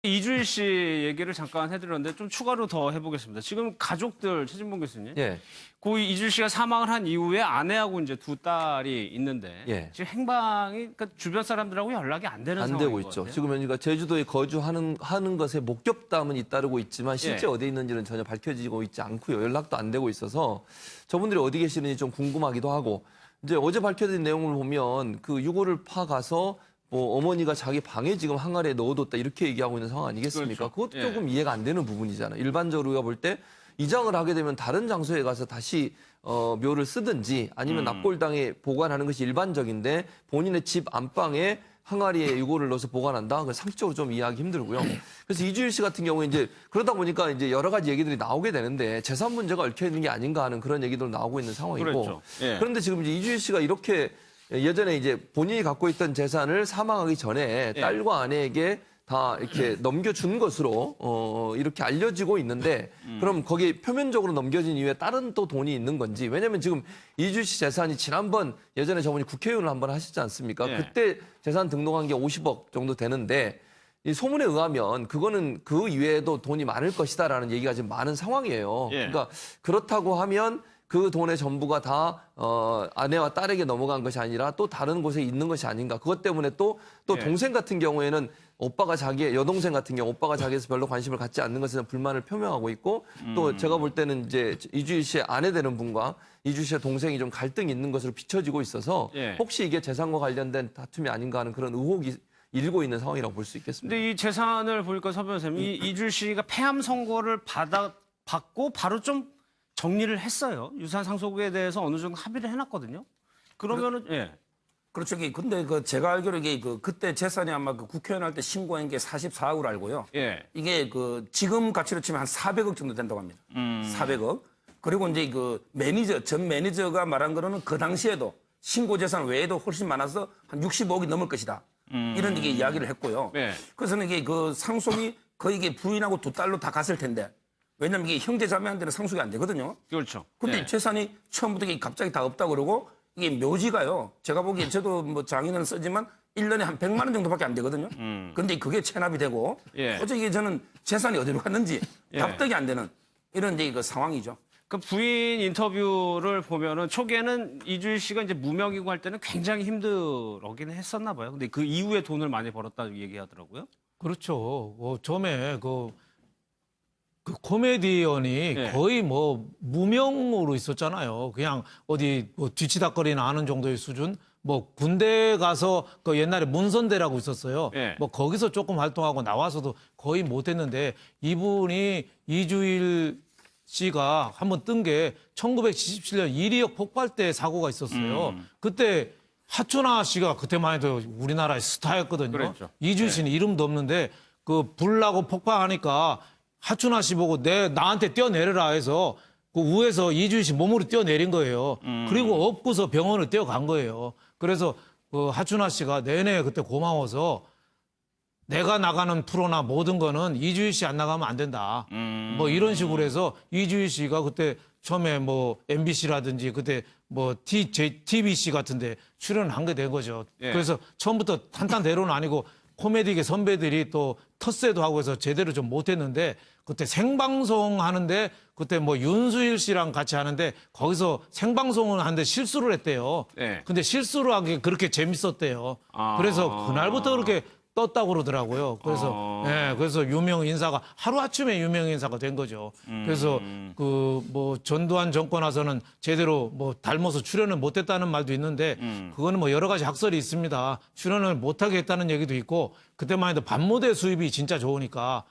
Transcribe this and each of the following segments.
이주일 씨 얘기를 잠깐 해드렸는데 좀 추가로 더 해보겠습니다. 지금 가족들, 최진봉 교수님. 예. 고 이주일 씨가 사망을 한 이후에 아내하고 이제 두 딸이 있는데 예. 지금 행방이 그러니까 주변 사람들하고 연락이 안 되는 안 상황인 되고 것 있죠. 같아요. 지금 그러니까 제주도에 거주하는 것에 목격담은 잇따르고 있지만 실제 예. 어디에 있는지는 전혀 밝혀지고 있지 않고요. 연락도 안 되고 있어서 저분들이 어디 계시는지 좀 궁금하기도 하고 이제 어제 밝혀진 내용을 보면 그 유골을 파가서 뭐 어머니가 자기 방에 지금 항아리에 넣어뒀다 이렇게 얘기하고 있는 상황 아니겠습니까? 그렇죠. 그것도 조금 이해가 안 되는 부분이잖아요. 일반적으로 우리가 볼 때 이장을 하게 되면 다른 장소에 가서 다시 묘를 쓰든지 아니면 납골당에 보관하는 것이 일반적인데 본인의 집 안방에 항아리에 유골을 넣어서 보관한다. 그 상식적으로 좀 이해하기 힘들고요. 그래서 이주일 씨 같은 경우에 이제 그러다 보니까 이제 여러 가지 얘기들이 나오게 되는데 재산 문제가 얽혀 있는 게 아닌가 하는 그런 얘기도 나오고 있는 상황이고. 그렇죠. 예. 그런데 지금 이제 이주일 씨가 이렇게 예전에 이제 본인이 갖고 있던 재산을 사망하기 전에 예. 딸과 아내에게 다 이렇게 넘겨준 것으로 이렇게 알려지고 있는데 그럼 거기 표면적으로 넘겨진 이후에 다른 또 돈이 있는 건지 왜냐하면 지금 이주일 씨 재산이 지난번 예전에 저분이 국회의원을 한번 하시지 않습니까? 예. 그때 재산 등록한 게 50억 정도 되는데 이 소문에 의하면 그거는 그 이외에도 돈이 많을 것이다라는 얘기가 지금 많은 상황이에요. 예. 그러니까 그렇다고 하면 그 돈의 전부가 다 아내와 딸에게 넘어간 것이 아니라 또 다른 곳에 있는 것이 아닌가. 그것 때문에 또 예. 동생 같은 경우에는 오빠가 자기의 여동생 같은 경우 오빠가 자기에서 별로 관심을 갖지 않는 것에 대한 불만을 표명하고 있고 또 제가 볼 때는 이제 이주일 씨의 아내 되는 분과 이주일 씨의 동생이 좀 갈등이 있는 것으로 비춰지고 있어서 예. 혹시 이게 재산과 관련된 다툼이 아닌가 하는 그런 의혹이 일고 있는 상황이라고 볼 수 있겠습니다. 근데 이 재산을 보니까 서 변호사님, 이주일 씨가 폐암 선고를 받고 바로 좀 정리를 했어요. 유산 상속에 대해서 어느 정도 합의를 해놨거든요. 그러면은 예. 그렇죠. 근데 제가 알기로 이게 그때 재산이 아마 국회의원 할 때 신고한 게 44억으로 알고요. 예. 이게 지금 가치로 치면 한 400억 정도 된다고 합니다. 400억. 그리고 이제 전 매니저가 말한 거로는 그 당시에도 신고 재산 외에도 훨씬 많아서 한 65억이 넘을 것이다. 이런 이게 이야기를 했고요. 네. 그래서는 이게 상속이 거의 이게 부인하고 두 딸로 다 갔을 텐데 왜냐면 이게 형제 자매한테는 상속이 안 되거든요. 그렇죠. 근데 예. 재산이 처음부터 이게 갑자기 다 없다 그러고 이게 묘지가요. 제가 보기엔 저도 뭐 장인은 쓰지만 1년에 한 100만 원 정도밖에 안 되거든요. 근데 그게 체납이 되고 예. 어제 이게 저는 재산이 어디로 갔는지 예. 납득이 안 되는 이런 이제 상황이죠. 그 부인 인터뷰를 보면은 초기에는 이주일 씨가 이제 무명이고 할 때는 굉장히 힘들긴 했었나 봐요. 근데 그 이후에 돈을 많이 벌었다고 얘기하더라고요. 그렇죠. 처음에 그 코미디언이 네. 거의 뭐 무명으로 있었잖아요. 그냥 어디 뭐 뒤치다거리나 아는 정도의 수준. 뭐 군대 가서 그 옛날에 문선대라고 있었어요. 네. 뭐 거기서 조금 활동하고 나와서도 거의 못했는데 이분이 이주일 씨가 한번 뜬 게 1977년 이리역 폭발 때 사고가 있었어요. 그때 하춘아 씨가 그때만 해도 우리나라의 스타였거든요. 그랬죠. 이주일 씨는 이름도 없는데 그 불나고 폭파하니까 하춘아 씨 보고 나한테 뛰어내려라 해서 그 우에서 이주일 씨 몸으로 뛰어내린 거예요. 그리고 업고서 병원을 뛰어간 거예요. 그래서 그 하춘아 씨가 내내 그때 고마워서 내가 나가는 프로나 모든 거는 이주일 씨 안 나가면 안 된다. 뭐 이런 식으로 해서 이주일 씨가 그때 처음에 뭐 MBC라든지 그때 뭐 TBC 같은데 출연한 게 된 거죠. 예. 그래서 처음부터 탄탄대로는 아니고 코미디계 선배들이 또 텃세도 하고 해서 제대로 좀 못했는데 그때 생방송 하는데 그때 뭐 윤수일 씨랑 같이 하는데 거기서 생방송을 하는데 실수를 했대요. 네. 근데 실수를 하기 그렇게 재밌었대요. 아. 그래서 그날부터 그렇게 떴다고 그러더라고요. 그래서 그래서 유명 인사가 하루아침에 유명 인사가 된 거죠. 그래서 그 뭐 전두환 정권 와서는 제대로 뭐 닮아서 출연을 못했다는 말도 있는데 그거는 뭐 여러 가지 학설이 있습니다. 출연을 못하게 했다는 얘기도 있고 그때만 해도 밤무대 수입이 진짜 좋으니까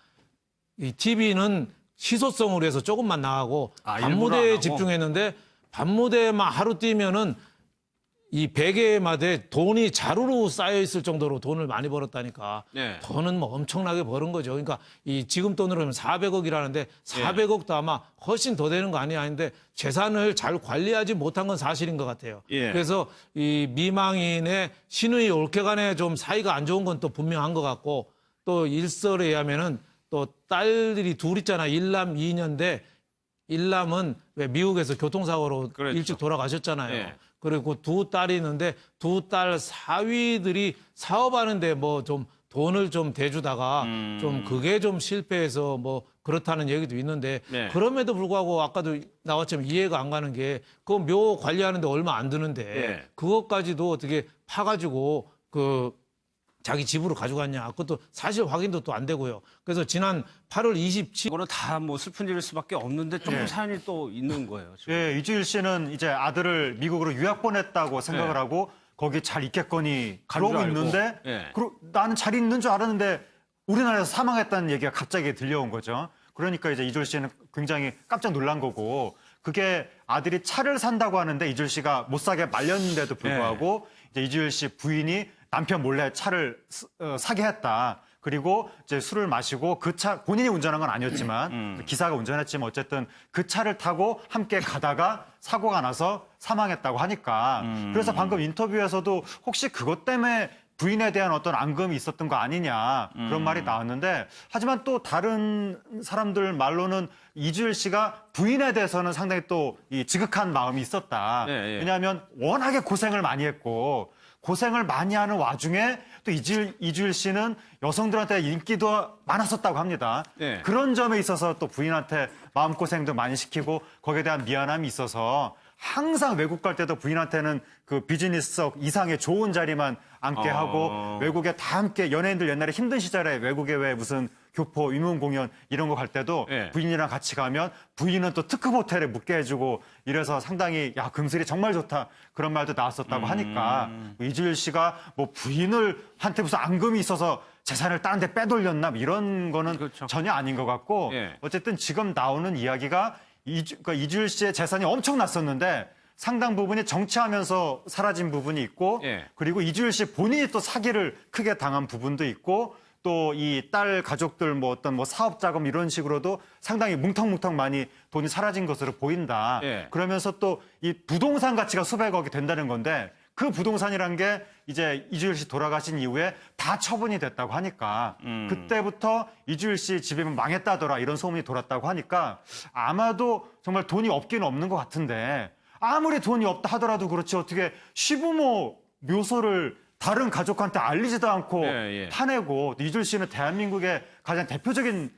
이 TV는 희소성으로 해서 조금만 나가고 일부러 안 밤무대에 하고? 집중했는데 밤무대만 하루 뛰면은 이 베개마다 돈이 자루로 쌓여 있을 정도로 돈을 많이 벌었다니까. 네. 돈은 뭐 엄청나게 버는 거죠. 그러니까 이 지금 돈으로 하면 400억이라는데 400억도 아마 훨씬 더 되는 거 아닌데 재산을 잘 관리하지 못한 건 사실인 것 같아요. 예. 그래서 이 미망인의 신의 올케간에 좀 사이가 안 좋은 건 또 분명한 것 같고 또 일설에 의하면은 또 딸들이 둘 있잖아. 일남 2년대 일남은 왜 미국에서 교통사고로 그렇죠. 일찍 돌아가셨잖아요. 예. 그리고 두 딸이 있는데 두 딸 사위들이 사업하는데 뭐 좀 돈을 좀 대주다가 좀 그게 좀 실패해서 뭐 그렇다는 얘기도 있는데 네. 그럼에도 불구하고 아까도 나왔지만 이해가 안 가는 게 그 묘 관리하는데 얼마 안 드는데 네. 그것까지도 어떻게 파가지고 그 자기 집으로 가져갔냐 그것도 사실 확인도 또 안 되고요. 그래서 지난 8월 27일 이거는 다 뭐 슬픈 일일 수밖에 없는데 조금 사연이 또 있는 거예요. 지금. 예, 이주일 씨는 이제 아들을 미국으로 유학 보냈다고 생각을 네. 하고 거기 잘 있겠거니 간 그러고 줄 알고. 있는데 예. 나는 잘 있는 줄 알았는데 우리나라에서 사망했다는 얘기가 갑자기 들려온 거죠. 그러니까 이제 이주일 씨는 굉장히 깜짝 놀란 거고 그게 아들이 차를 산다고 하는데 이주일 씨가 못 사게 말렸는데도 불구하고 이제 이주일 씨 부인이 남편 몰래 차를 사게 했다. 그리고 이제 술을 마시고 그 차 본인이 운전한 건 아니었지만 기사가 운전했지만 어쨌든 그 차를 타고 함께 가다가 사고가 나서 사망했다고 하니까 그래서 방금 인터뷰에서도 혹시 그것 때문에 부인에 대한 어떤 앙금이 있었던 거 아니냐 그런 말이 나왔는데 하지만 또 다른 사람들 말로는 이주일 씨가 부인에 대해서는 상당히 또 이 지극한 마음이 있었다. 예, 예. 왜냐하면 워낙에 고생을 많이 했고 고생을 많이 하는 와중에 또 이주일 씨는 여성들한테 인기도 많았었다고 합니다. 네. 그런 점에 있어서 또 부인한테 마음고생도 많이 시키고 거기에 대한 미안함이 있어서 항상 외국 갈 때도 부인한테는 그 비즈니스석 이상의 좋은 자리만 앉게 하고 외국에 다 함께 연예인들 옛날에 힘든 시절에 외국에 왜 무슨 교포 위문 공연 이런 거 갈 때도 네. 부인이랑 같이 가면 부인은 또 특급 호텔에 묵게 해주고 이래서 상당히 야 금슬이 정말 좋다 그런 말도 나왔었다고 하니까 이주일 씨가 뭐 부인을 한테 무슨 앙금이 있어서 재산을 다른 데 빼돌렸나 이런 거는 그렇죠. 전혀 아닌 것 같고 예. 어쨌든 지금 나오는 이야기가 그러니까 이주일 씨의 재산이 엄청 났었는데 상당 부분이 정치하면서 사라진 부분이 있고 예. 그리고 이주일 씨 본인이 또 사기를 크게 당한 부분도 있고 또 이 딸 가족들 뭐 어떤 뭐 사업 자금 이런 식으로도 상당히 뭉텅뭉텅 많이 돈이 사라진 것으로 보인다. 예. 그러면서 또 이 부동산 가치가 수백억이 된다는 건데 그 부동산이란 게 이제 이주일 씨 돌아가신 이후에 다 처분이 됐다고 하니까 그때부터 이주일 씨 집이 망했다더라 이런 소문이 돌았다고 하니까 아마도 정말 돈이 없기는 없는 것 같은데 아무리 돈이 없다 하더라도 그렇지 어떻게 시부모 묘소를 다른 가족한테 알리지도 않고 예, 예. 파내고 이주일 씨는 대한민국의 가장 대표적인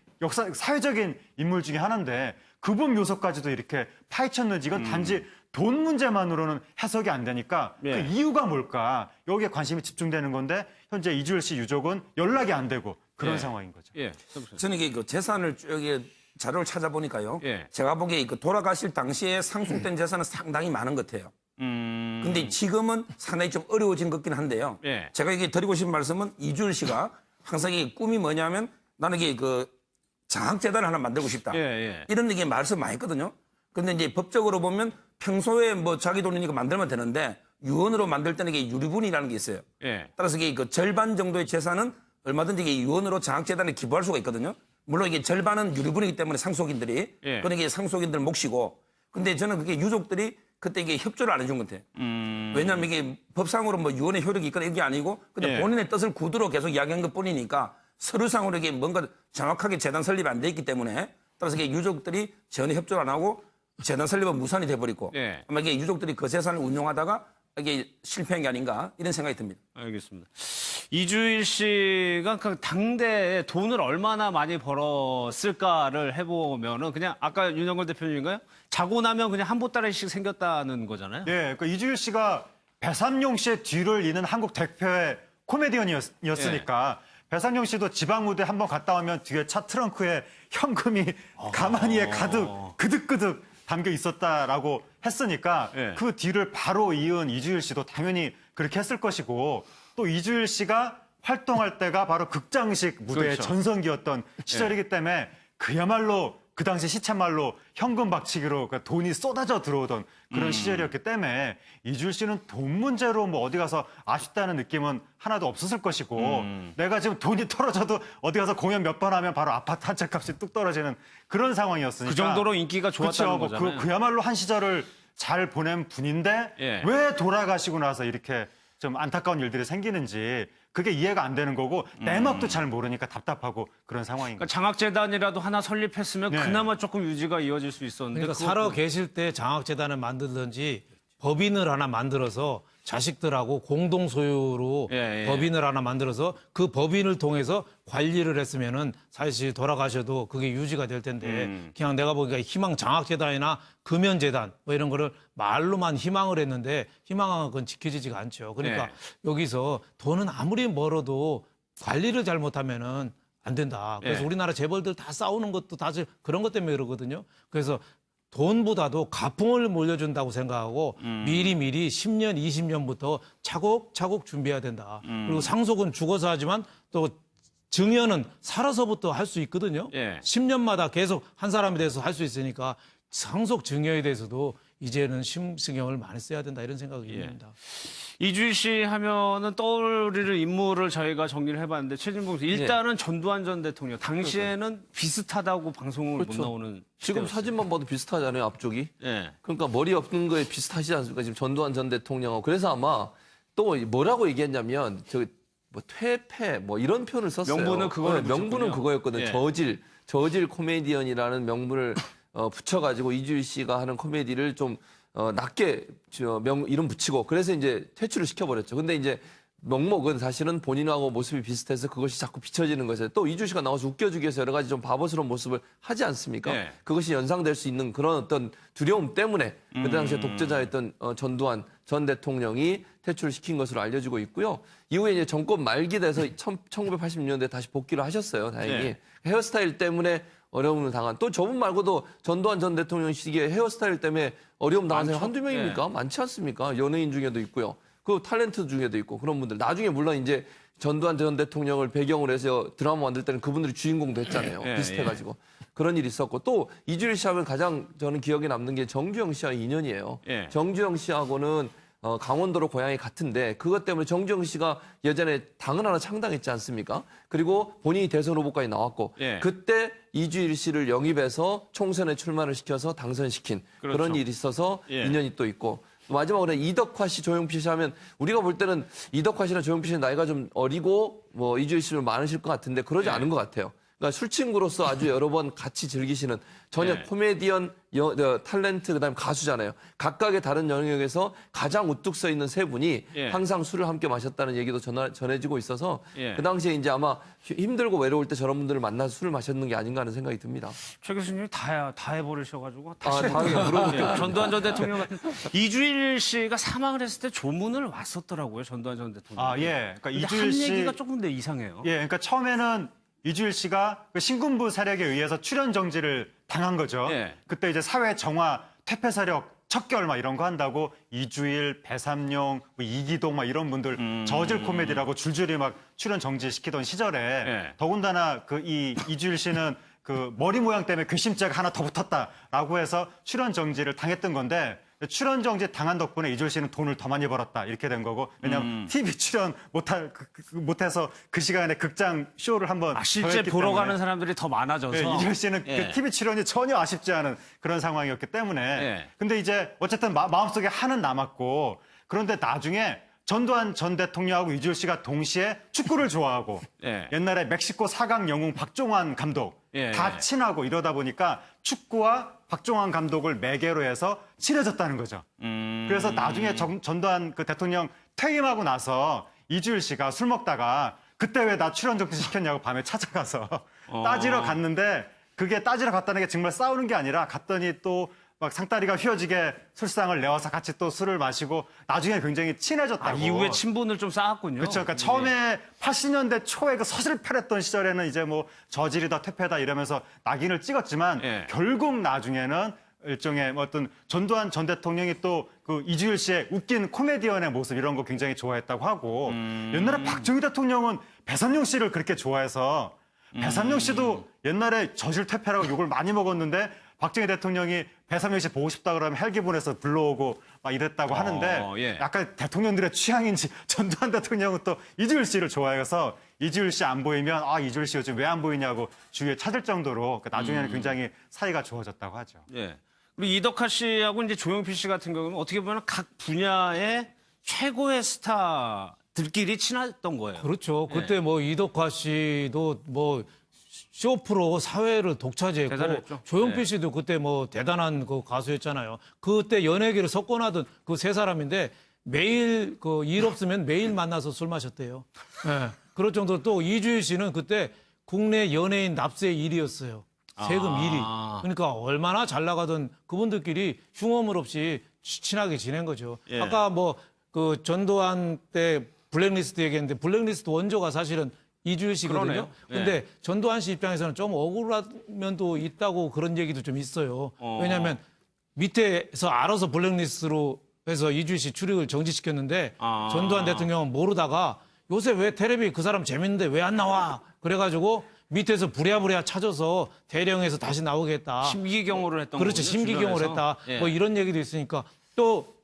사회적인 인물 중에 하나인데 그분 묘소까지도 이렇게 파헤쳤는지 이건 단지 돈 문제만으로는 해석이 안 되니까 예. 그 이유가 뭘까 여기에 관심이 집중되는 건데 현재 이주일 씨 유족은 연락이 안 되고 그런 예. 상황인 거죠. 예. 저는 이게 그 재산을 쭉 자료를 찾아보니까요. 예. 제가 보기에 그 돌아가실 당시에 상속된 재산은 상당히 많은 것 같아요. 근데 지금은 상당히 좀 어려워진 것 같긴 한데요. 예. 제가 이게 드리고 싶은 말씀은 이주일 씨가 항상 이 꿈이 뭐냐면 나는 이게 그 장학재단을 하나 만들고 싶다. 예, 예. 이런 얘기 말씀 많이 했거든요. 근데 이제 법적으로 보면 평소에 뭐 자기 돈이니까 만들면 되는데 유언으로 만들 때는 이게 유류분이라는 게 있어요. 예. 따라서 이게 그 절반 정도의 재산은 얼마든지 이게 유언으로 장학재단에 기부할 수가 있거든요. 물론 이게 절반은 유류분이기 때문에 상속인들이 예. 그러니까 이게 상속인들 몫이고 근데 저는 그게 유족들이 그때 이게 협조를 안 해준 것 같아요. 왜냐하면 이게 법상으로 뭐 유언의 효력이 있거나 이게 아니고 근데 예. 본인의 뜻을 구두로 계속 이야기한 것 뿐이니까 서류상으로 이게 뭔가 정확하게 재단 설립이 안 돼 있기 때문에 따라서 이게 유족들이 전혀 협조를 안 하고 재단 설립은 무산이 돼버리고 예. 아마 이게 유족들이 그 재산을 운용하다가 이게 실패한 게 아닌가 이런 생각이 듭니다. 알겠습니다. 이주일 씨가 그 당대에 돈을 얼마나 많이 벌었을까를 해보면은 그냥 아까 윤영걸 대표님인가요? 자고 나면 그냥 한 보따리씩 생겼다는 거잖아요. 예, 그 이주일 씨가 배삼룡 씨의 뒤를 잇는 한국 대표의 코미디언이었으니까 배삼룡 씨도 지방 무대 한번 갔다 오면 뒤에 차 트렁크에 현금이 가만히에 가득 그득그득 담겨 있었다라고 했으니까 예. 그 뒤를 바로 이은 이주일 씨도 당연히 그렇게 했을 것이고 또 이주일 씨가 활동할 때가 바로 극장식 무대의 그렇죠. 전성기였던 시절이기 때문에 그야말로 그 당시 시쳇말로 현금 박치기로 그러니까 돈이 쏟아져 들어오던 그런 시절이었기 때문에 이주일 씨는 돈 문제로 뭐 어디 가서 아쉽다는 느낌은 하나도 없었을 것이고 내가 지금 돈이 떨어져도 어디 가서 공연 몇 번 하면 바로 아파트 한 채 값이 뚝 떨어지는 그런 상황이었으니까 그 정도로 인기가 좋았다는 그렇죠. 거잖아요. 그야말로 한 시절을 잘 보낸 분인데 예. 왜 돌아가시고 나서 이렇게 좀 안타까운 일들이 생기는지 그게 이해가 안 되는 거고 내막도 잘 모르니까 답답하고 그런 상황인 그러니까 거죠. 장학재단이라도 하나 설립했으면 네. 그나마 조금 유지가 이어질 수 있었는데 그러니까 그거- 살아 계실 때 장학재단을 만들든지 법인을 하나 만들어서 자식들하고 공동 소유로 예, 예. 법인을 하나 만들어서 그 법인을 통해서 관리를 했으면은 사실 돌아가셔도 그게 유지가 될 텐데 그냥 내가 보기가 희망장학재단이나 금연재단 뭐 이런 거를 말로만 희망을 했는데 희망은 그건 지켜지지가 않죠. 그러니까 예. 여기서 돈은 아무리 멀어도 관리를 잘못하면은 안 된다. 그래서 예. 우리나라 재벌들 다 싸우는 것도 사실 그런 것 때문에 그러거든요. 그래서 돈보다도 가풍을 물려준다고 생각하고 미리미리 10년, 20년부터 차곡차곡 준비해야 된다. 그리고 상속은 죽어서 하지만 또 증여는 살아서부터 할 수 있거든요. 예. 10년마다 계속 한 사람에 대해서 할 수 있으니까 상속 증여에 대해서도 이제는 심승경을 많이 써야 된다 이런 생각이 듭니다. 이주일 씨 하면은 떠오르는 인물을 저희가 정리를 해봤는데 최진봉 씨 일단은 전두환 전 대통령 당시에는 비슷하다고 방송을 못 그렇죠. 나오는 지금 시대였어요. 사진만 봐도 비슷하잖아요, 앞쪽이. 예. 그러니까 머리 없는 거에 비슷하지 않습니까? 지금 전두환 전 대통령하고. 그래서 아마 또 뭐라고 얘기했냐면 뭐 퇴폐 뭐 이런 표현을 썼어요. 명분은 그걸로 명분은 붙였군요. 그거였거든요. 예. 저질 코미디언이라는 명분을 붙여가지고 이주일 씨가 하는 코미디를 좀 낮게 이름 붙이고 그래서 이제 퇴출을 시켜버렸죠. 근데 이제 명목은 사실은 본인하고 모습이 비슷해서 그것이 자꾸 비춰지는 것에 또 이주일 씨가 나와서 웃겨주기 위해서 여러 가지 좀 바보스러운 모습을 하지 않습니까? 네. 그것이 연상될 수 있는 그런 어떤 두려움 때문에 그 당시에 독재자였던 전두환 전 대통령이 퇴출시킨 것으로 알려지고 있고요. 이후에 이제 정권 말기 돼서 1986년도에 다시 복귀를 하셨어요. 다행히. 네. 헤어스타일 때문에 어려움을 당한 또 저분 말고도 전두환 전 대통령 시기에 헤어스타일 때문에 어려움 당한 사람이 한두 명입니까? 많지 않습니까? 연예인 중에도 있고요. 그 탤런트 중에도 있고 그런 분들. 나중에 물론 이제 전두환 전 대통령을 배경으로 해서 드라마 만들 때는 그분들이 주인공도 했잖아요. 예, 비슷해가지고. 그런 일이 있었고 또 이주일 씨하면 가장 저는 기억에 남는 게 정주영 씨와 인연이에요. 예. 정주영 씨하고는 강원도로 고향이 같은데 그것 때문에 정주영 씨가 예전에 당을 하나 창당했지 않습니까? 그리고 본인이 대선 후보까지 나왔고 예. 그때 이주일 씨를 영입해서 총선에 출마를 시켜서 당선시킨 그렇죠. 그런 일이 있어서 예. 인연이 또 있고 마지막으로 이덕화 씨, 조용필 씨 하면 우리가 볼 때는 이덕화 씨나 조용필 씨는 나이가 좀 어리고 뭐 이주일 씨는 많으실 것 같은데 그러지 않은 것 같아요. 그러니까 술친구로서 아주 여러 번 같이 즐기시는 전혀 네. 코미디언, 탤런트 그다음에 가수잖아요. 각각의 다른 영역에서 가장 우뚝 서 있는 세 분이 예. 항상 술을 함께 마셨다는 얘기도 전해지고 있어서 예. 그 당시에 이제 아마 힘들고 외로울 때 저런 분들을 만나서 술을 마셨는 게 아닌가 하는 생각이 듭니다. 최 교수님이 다 해버리셔가지고 다시 다음에 물어볼게요. 예, 전두환 전 대통령 같은 이주일 씨가 사망을 했을 때 조문을 왔었더라고요. 전두환 전 대통령. 아, 예. 그러니까 근데 이주일 한 씨 얘기가 조금 더 이상해요. 예, 그러니까 처음에는 이주일 씨가 그 신군부 세력에 의해서 출연 정지를 당한 거죠. 예. 그때 이제 사회 정화, 퇴폐 세력 척결 막 이런 거 한다고 이주일, 배삼룡, 뭐 이기동 막 이런 분들 저질 코미디라고 줄줄이 막 출연 정지시키던 시절에 예. 더군다나 그 이주일 씨는 그 머리 모양 때문에 괘씸죄가 하나 더 붙었다라고 해서 출연 정지를 당했던 건데 출연 정지 당한 덕분에 이주일 씨는 돈을 더 많이 벌었다 이렇게 된 거고 왜냐하면 TV 출연 못해서 그 시간에 극장 쇼를 한번 더 실제 했기 보러 때문에. 가는 사람들이 더 많아져서. 네, 이주일 씨는 예. 그 TV 출연이 전혀 아쉽지 않은 그런 상황이었기 때문에 예. 근데 이제 어쨌든 마음속에 한은 남았고 그런데 나중에 전두환 전 대통령하고 이주일 씨가 동시에 축구를 좋아하고 예. 옛날에 멕시코 4강 영웅 박종환 감독 예. 다 친하고 이러다 보니까 축구와 박종환 감독을 매개로 해서 친해졌다는 거죠. 그래서 나중에 전두환 그 대통령 퇴임하고 나서 이주일 씨가 술 먹다가 그때 왜 나 출연 정지 시켰냐고 밤에 찾아가서 따지러 갔는데 그게 따지러 갔다는 게 정말 싸우는 게 아니라 갔더니 또 막 상다리가 휘어지게 술상을 내어서 같이 또 술을 마시고 나중에 굉장히 친해졌다고. 이후에 친분을 좀 쌓았군요. 그렇죠. 그러니까 처음에 80년대 초에 그 서슬팔했던 시절에는 이제 뭐 저질이다 퇴폐다 이러면서 낙인을 찍었지만 예. 결국 나중에는 일종의 뭐 어떤 전두환 전 대통령이 또 그 이주일 씨의 웃긴 코미디언의 모습 이런 거 굉장히 좋아했다고 하고 옛날에 박정희 대통령은 배삼룡 씨를 그렇게 좋아해서 배삼룡 씨도 옛날에 저질 퇴폐라고 욕을 많이 먹었는데 박정희 대통령이 배삼룡 씨 보고 싶다 그러면 헬기 보내서 불러오고 막 이랬다고 하는데 예. 약간 대통령들의 취향인지 전두환 대통령은 또 이주일 씨를 좋아해서 이주일 씨 안 보이면 아 이주일 씨 요즘 왜 안 보이냐고 주위에 찾을 정도로 나중에는 굉장히 사이가 좋아졌다고 하죠. 예. 그리고 이덕화 씨하고 이제 조용필 씨 같은 경우는 어떻게 보면 각 분야의 최고의 스타들끼리 친했던 거예요. 그렇죠. 그때 뭐 이덕화 씨도 뭐 쇼프로 사회를 독차지했고 대단했죠. 조용필 네. 씨도 그때 뭐 대단한 그 가수였잖아요. 그때 연예계를 석권하던 그 세 사람인데 매일 그 일 없으면 매일 만나서 술 마셨대요. 예. 그럴 정도로 또 이주일 씨는 그때 국내 연예인 납세 1위였어요. 세금 1위. 그러니까 얼마나 잘 나가던 그분들끼리 흉어물 없이 친하게 지낸 거죠. 예. 아까 뭐 그 전두환 때 블랙리스트 얘기했는데 블랙리스트 원조가 사실은 이주일 씨거든요. 그러네요. 예. 근데 전두환 씨 입장에서는 좀 억울한 면도 있다고 그런 얘기도 좀 있어요. 왜냐하면 밑에서 알아서 블랙리스트로 해서 이주일 씨 출입을 정지시켰는데 전두환 대통령은 모르다가 요새 왜 텔레비 그 사람 재밌는데 왜 안 나와? 그래가지고 밑에서 부랴부랴 찾아서 대령에서 다시 나오게 했다. 심기경호를 했던 그렇죠. 거군요, 심기경호를 주변에서. 했다. 예. 뭐 이런 얘기도 있으니까 또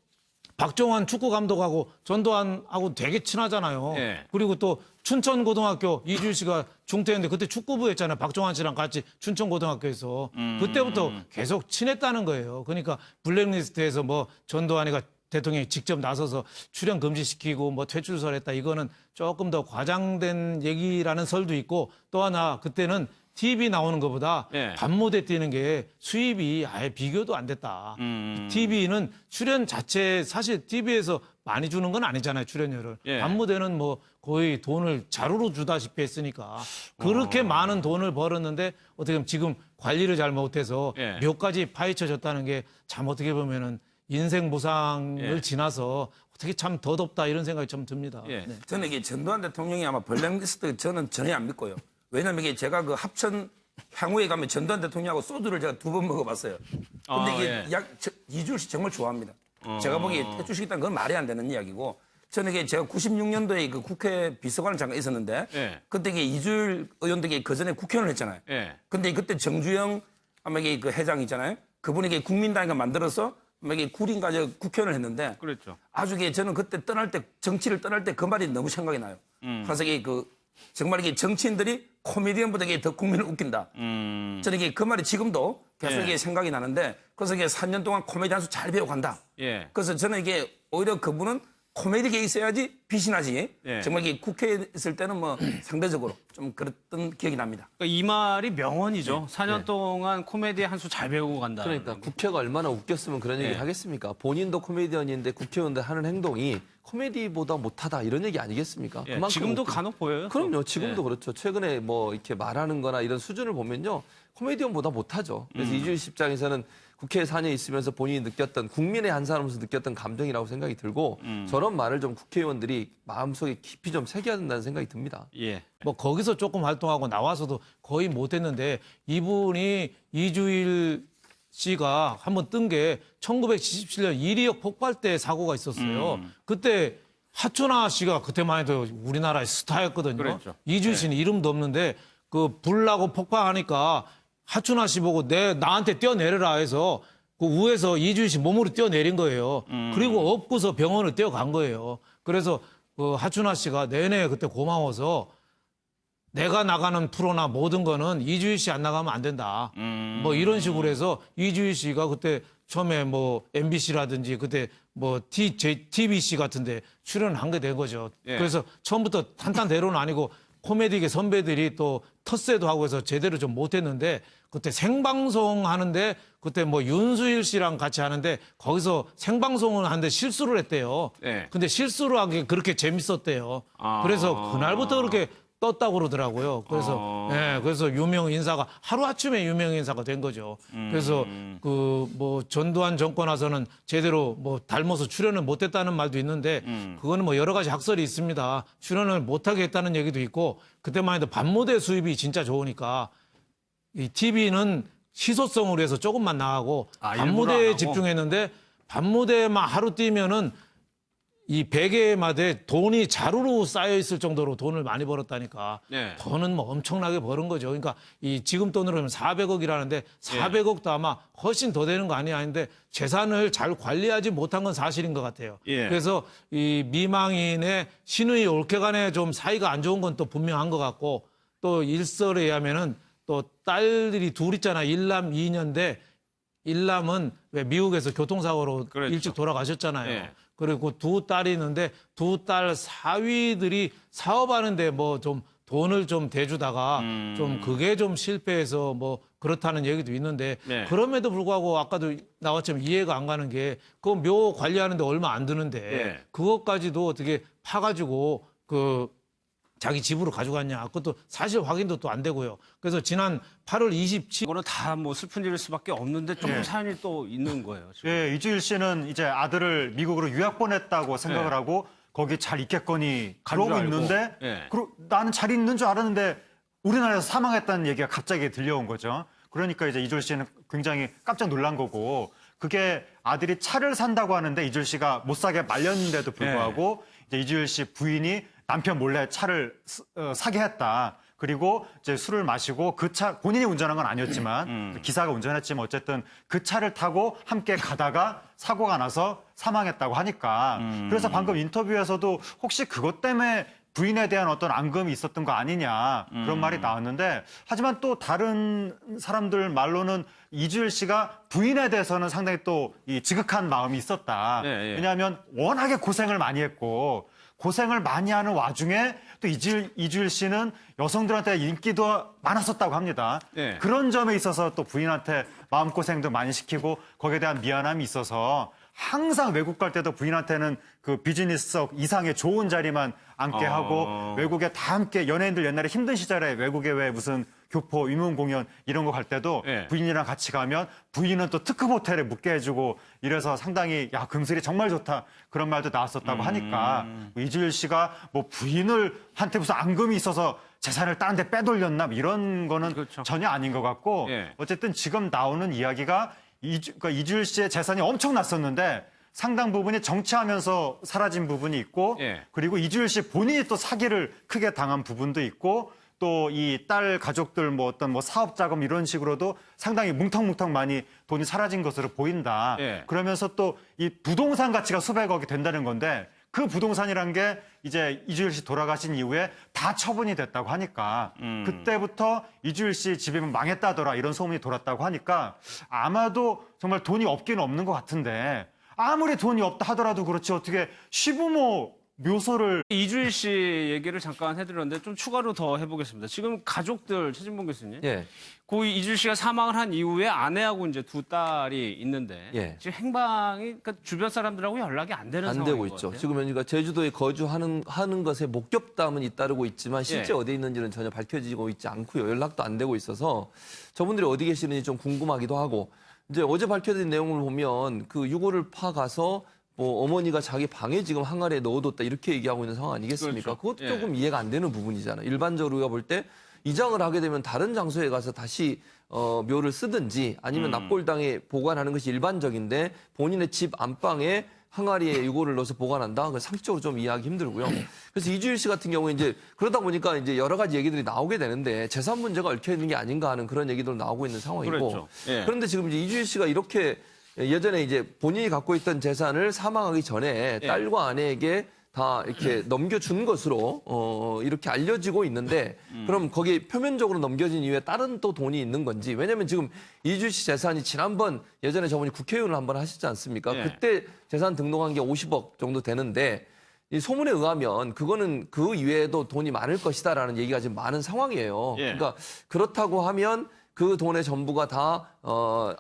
박종환 축구 감독하고 전두환하고 되게 친하잖아요. 예. 그리고 또 춘천고등학교 이주일 씨가 중퇴였는데 그때 축구부 했잖아요. 박종환 씨랑 같이 춘천고등학교에서 그때부터 계속 친했다는 거예요. 그러니까 블랙리스트에서 뭐 전두환이가 대통령이 직접 나서서 출연 금지시키고 뭐 퇴출설 했다. 이거는 조금 더 과장된 얘기라는 설도 있고 또 하나 그때는 TV 나오는 것보다 예. 밤무대 뛰는 게 수입이 아예 비교도 안 됐다. TV는 출연 자체 사실 TV에서 많이 주는 건 아니잖아요. 출연료를. 예. 밤무대는 뭐 거의 돈을 자루로 주다시피 했으니까 그렇게 많은 돈을 벌었는데 어떻게 보면 지금 관리를 잘 못해서 예. 묘까지 파헤쳐졌다는 게 참 어떻게 보면은 인생 무상을 예. 지나서 어떻게 참 더덥다 이런 생각이 좀 듭니다. 예. 네. 저는 이게 전두환 대통령이 아마 블랙리스트 저는 전혀 안 믿고요. 왜냐면 이게 제가 그 합천 향후에 가면 전두환 대통령하고 소주를 제가 2번 먹어봤어요. 근데 이게 예. 이주일 씨 정말 좋아합니다. 제가 보기에 퇴출시켰다는 건 말이 안 되는 이야기고 저는 이게 제가 96년도에 그 국회 비서관을 잠깐 있었는데 예. 그때 이게 이주일 의원도 그 전에 국회의원을 했잖아요. 예. 근데 그때 정주영 아마 이게 그 회장 있잖아요. 그분이 이게 국민당을 만들어서 아마 이게 구린가 저 국회의원을 했는데 그랬죠. 아주 이게 저는 그때 떠날 때 정치를 떠날 때 그 말이 너무 생각이 나요. 그래서 이게 그 정말 이게 정치인들이 코미디언보다 이게 더 국민을 웃긴다. 저는 이게 그 말이 지금도 계속 예. 이게 생각이 나는데 그래서 이게 4년 동안 코미디 한 수 잘 배워간다. 예. 그래서 저는 이게 오히려 그분은 코미디계 있어야지 빛이 나지. 예. 정말 이게 국회에 있을 때는 뭐 상대적으로 좀 그랬던 기억이 납니다. 그러니까 이 말이 명언이죠. 4년 동안 코미디 한 수 잘 배우고 간다. 그러니까 국회가 얼마나 웃겼으면 그런 얘기를 네. 하겠습니까? 본인도 코미디언인데 국회의원들 하는 행동이 코미디보다 못하다 이런 얘기 아니겠습니까? 예. 그만큼 지금도 웃기- 간혹 보여요. 또. 그럼요. 지금도 예. 그렇죠. 최근에 뭐 이렇게 말하는 거나 이런 수준을 보면요. 코미디언보다 못하죠. 그래서 이주일 씨 입장에서는 국회에 4년 있으면서 본인이 느꼈던 국민의 한 사람으로서 느꼈던 감정이라고 생각이 들고 저런 말을 좀 국회의원들이 마음속에 깊이 좀 새겨야 된다는 생각이 듭니다. 예. 뭐 거기서 조금 활동하고 나와서도 거의 못했는데 이분이 이주일 씨가 한번 뜬 게 1977년 이리역 폭발 때 사고가 있었어요. 그때 하춘아 씨가 그때만 해도 우리나라의 스타였거든요. 그랬죠. 이주일 씨는 이름도 없는데 그 불나고 폭파하니까 하춘아 씨 보고 나한테 뛰어내려라 해서 그 우에서 이주일 씨 몸으로 뛰어내린 거예요. 그리고 업고서 병원을 뛰어간 거예요. 그래서 그 하춘아 씨가 내내 그때 고마워서 내가 나가는 프로나 모든 거는 이주일 씨 안 나가면 안 된다. 뭐 이런 식으로 해서 이주일 씨가 그때 처음에 뭐 MBC라든지 그때 뭐 TBC 같은데 출연한 게 된 거죠. 예. 그래서 처음부터 탄탄대로는 아니고 코미디계 선배들이 또 텃세도 하고 해서 제대로 좀 못했는데 그때 생방송 하는데 그때 뭐 윤수일 씨랑 같이 하는데 거기서 생방송을 하는데 실수를 했대요. 네. 근데 실수를 한 게 그렇게 재밌었대요. 아. 그래서 그날부터 그렇게 떴다고 그러더라고요. 그래서 그래서 유명 인사가 하루아침에 유명 인사가 된 거죠. 그래서 그 뭐 전두환 정권 와서는 제대로 뭐 닮아서 출연을 못했다는 말도 있는데 그거는 뭐 여러 가지 학설이 있습니다. 출연을 못하게 했다는 얘기도 있고 그때만 해도 밤무대 수입이 진짜 좋으니까 이 TV는 희소성으로 해서 조금만 나가고 아, 일부러 안 밤무대에 하고? 집중했는데 밤무대만 하루 뛰면은 이 베개마다 돈이 자루로 쌓여 있을 정도로 돈을 많이 벌었다니까. 네. 돈은 뭐 엄청나게 버는 거죠. 그러니까 이 지금 돈으로 하면 400억이라는데 400억도 아마 훨씬 더 되는 거 아닌데 재산을 잘 관리하지 못한 건 사실인 것 같아요. 예. 그래서 이 미망인의 신의 올케간에 좀 사이가 안 좋은 건 또 분명한 것 같고 또 일설에 의하면은 또 딸들이 둘 있잖아. 일남 2년대 일남은 왜 미국에서 교통사고로 그렇죠. 일찍 돌아가셨잖아요. 예. 그리고 두 딸이 있는데 두 딸 사위들이 사업하는데 뭐 좀 돈을 좀 대주다가 좀 그게 좀 실패해서 뭐 그렇다는 얘기도 있는데 네. 그럼에도 불구하고 아까도 나왔지만 이해가 안 가는 게 그 묘 관리하는데 얼마 안 드는데 네. 그것까지도 어떻게 파가지고 그 자기 집으로 가져갔냐 그것도 사실 확인도 또 안 되고요. 그래서 지난 8월 27일 이거는 다 뭐 슬픈 일일 수밖에 없는데 조금 사연이 또 있는 거예요. 지금. 예, 이주일 씨는 이제 아들을 미국으로 유학 보냈다고 생각을 네. 하고 거기 잘 있겠거니 간 그러고 줄 알고. 있는데 예. 나는 잘 있는 줄 알았는데 우리나라에서 사망했다는 얘기가 갑자기 들려온 거죠. 그러니까 이제 이주일 씨는 굉장히 깜짝 놀란 거고 그게 아들이 차를 산다고 하는데 이주일 씨가 못 사게 말렸는데도 불구하고 이제 이주일 씨 부인이 남편 몰래 차를 사게 했다. 그리고 이제 술을 마시고 그 차 본인이 운전한 건 아니었지만 기사가 운전했지만 어쨌든 그 차를 타고 함께 가다가 사고가 나서 사망했다고 하니까 그래서 방금 인터뷰에서도 혹시 그것 때문에 부인에 대한 어떤 앙금이 있었던 거 아니냐 그런 말이 나왔는데 하지만 또 다른 사람들 말로는 이주일 씨가 부인에 대해서는 상당히 또 이 지극한 마음이 있었다. 예, 예. 왜냐하면 워낙에 고생을 많이 했고 고생을 많이 하는 와중에 또 이주일 씨는 여성들한테 인기도 많았었다고 합니다. 네. 그런 점에 있어서 또 부인한테 마음고생도 많이 시키고 거기에 대한 미안함이 있어서 항상 외국 갈 때도 부인한테는 그 비즈니스석 이상의 좋은 자리만 앉게 하고 외국에 다 함께 연예인들 옛날에 힘든 시절에 외국에 왜 무슨 교포 위문 공연 이런 거 갈 때도 네. 부인이랑 같이 가면 부인은 또 특급 호텔에 묵게 해주고 이래서 상당히 야 금슬이 정말 좋다 그런 말도 나왔었다고 하니까 이주일 씨가 뭐 부인을 한테 무슨 앙금이 있어서 재산을 다른 데 빼돌렸나 뭐 이런 거는 그렇죠. 전혀 아닌 것 같고 예. 어쨌든 지금 나오는 이야기가 그러니까 이주일 씨의 재산이 엄청났었는데 상당 부분이 정치하면서 사라진 부분이 있고 예. 그리고 이주일 씨 본인이 또 사기를 크게 당한 부분도 있고 또 이 딸 가족들 뭐 어떤 뭐 사업 자금 이런 식으로도 상당히 뭉텅뭉텅 많이 돈이 사라진 것으로 보인다. 예. 그러면서 또 이 부동산 가치가 수백억이 된다는 건데 그 부동산이란 게 이제 이주일 씨 돌아가신 이후에 다 처분이 됐다고 하니까 그때부터 이주일 씨 집이 망했다더라 이런 소문이 돌았다고 하니까 아마도 정말 돈이 없기는 없는 것 같은데 아무리 돈이 없다 하더라도 그렇지 어떻게 시부모 묘소를 이주일 씨 얘기를 잠깐 해드렸는데 좀 추가로 더 해보겠습니다. 지금 가족들 최진봉 교수님, 예. 고 이주일 씨가 사망을 한 이후에 아내하고 이제 두 딸이 있는데 예. 지금 행방이 그러니까 주변 사람들하고 연락이 안 되는 안 상황인 되고 것 있죠. 같아요. 지금 그러니까 제주도에 거주하는 것에 목격담은 잇따르고 있지만 실제 예. 어디에 있는지는 전혀 밝혀지고 있지 않고요. 연락도 안 되고 있어서 저분들이 어디 계시는지 좀 궁금하기도 하고 이제 어제 밝혀진 내용을 보면 그 유골을 파가서 뭐 어머니가 자기 방에 지금 항아리에 넣어뒀다 이렇게 얘기하고 있는 상황 아니겠습니까? 그렇죠. 그것도 예. 조금 이해가 안 되는 부분이잖아요. 일반적으로 우리가 볼 때 이장을 하게 되면 다른 장소에 가서 다시 묘를 쓰든지 아니면 납골당에 보관하는 것이 일반적인데 본인의 집 안방에 항아리에 유골을 넣어서 보관한다. 그 상식적으로 좀 이해하기 힘들고요. 그래서 이주일 씨 같은 경우에 이제 그러다 보니까 이제 여러 가지 얘기들이 나오게 되는데 재산 문제가 얽혀 있는 게 아닌가 하는 그런 얘기도 나오고 있는 상황이고. 그렇죠. 예. 그런데 지금 이제 이주일 씨가 이렇게 예전에 이제 본인이 갖고 있던 재산을 사망하기 전에 예. 딸과 아내에게 다 이렇게 넘겨준 것으로 이렇게 알려지고 있는데 그럼 거기 표면적으로 넘겨진 이후에 다른 또 돈이 있는 건지 왜냐하면 지금 이주일 씨 재산이 지난번 예전에 저분이 국회의원을 한번 하시지 않습니까? 예. 그때 재산 등록한 게 50억 정도 되는데 이 소문에 의하면 그거는 그 이외에도 돈이 많을 것이다라는 얘기가 지금 많은 상황이에요. 예. 그러니까 그렇다고 하면 그 돈의 전부가 다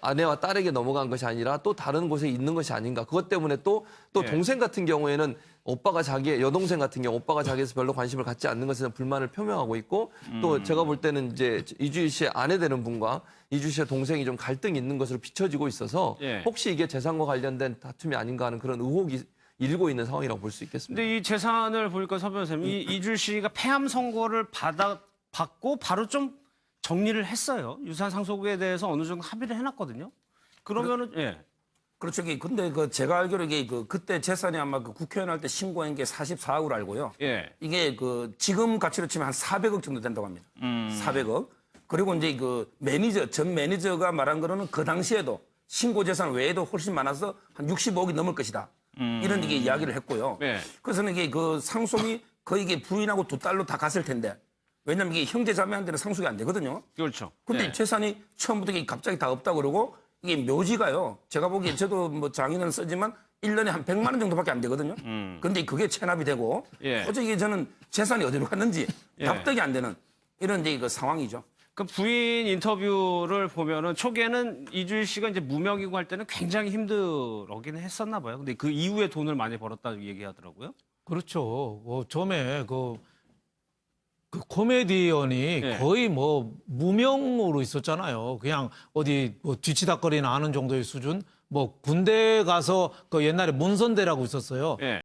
아내와 딸에게 넘어간 것이 아니라 또 다른 곳에 있는 것이 아닌가. 그것 때문에 또 예. 동생 같은 경우에는 오빠가 여동생 같은 경우 오빠가 자기에서 별로 관심을 갖지 않는 것에 대한 불만을 표명하고 있고 또 제가 볼 때는 이제 이주일 씨의 아내 되는 분과 이주일 씨의 동생이 좀 갈등이 있는 것으로 비춰지고 있어서 예. 혹시 이게 재산과 관련된 다툼이 아닌가 하는 그런 의혹이 일고 있는 상황이라고 볼 수 있겠습니다. 근데 이 재산을 보니까 서 변호사님, 이주일 씨가 폐암 선고를 받고 바로 좀 정리를 했어요. 유산 상속에 대해서 어느 정도 합의를 해놨거든요. 그러면은 예. 그렇죠. 근데 제가 알기로 이게 그때 재산이 아마 그 국회의원 할 때 신고한 게 44억으로 알고요. 예. 이게 지금 가치로 치면 한 400억 정도 된다고 합니다. 400억. 그리고 이제 전 매니저가 말한 거로는 그 당시에도 신고 재산 외에도 훨씬 많아서 한 65억이 넘을 것이다. 이런 이게 이야기를 했고요. 네. 그래서는 이게 상속이 거의 이게 부인하고 두 딸로 다 갔을 텐데 왜냐면 이게 형제 자매한테는 상속이 안 되거든요. 그렇죠. 근데 예. 재산이 처음부터 이게 갑자기 다 없다 그러고 이게 묘지가요. 제가 보기엔 저도 뭐 장인은 쓰지만 1년에 한 100만 원 정도밖에 안 되거든요. 근데 그게 체납이 되고 예. 도저히 저는 재산이 어디로 갔는지 예. 납득이 안 되는 이런 이제 그 상황이죠. 그 부인 인터뷰를 보면은 초기에는 이주일 씨가 이제 무명이고 할 때는 굉장히 힘들긴 했었나 봐요. 근데 그 이후에 돈을 많이 벌었다고 얘기하더라고요. 그렇죠. 처음에 그 코미디언이 예. 거의 뭐 무명으로 있었잖아요. 그냥 어디 뭐 뒤치다거리나 하는 정도의 수준. 뭐 군대 가서 그 옛날에 문선대라고 있었어요. 예.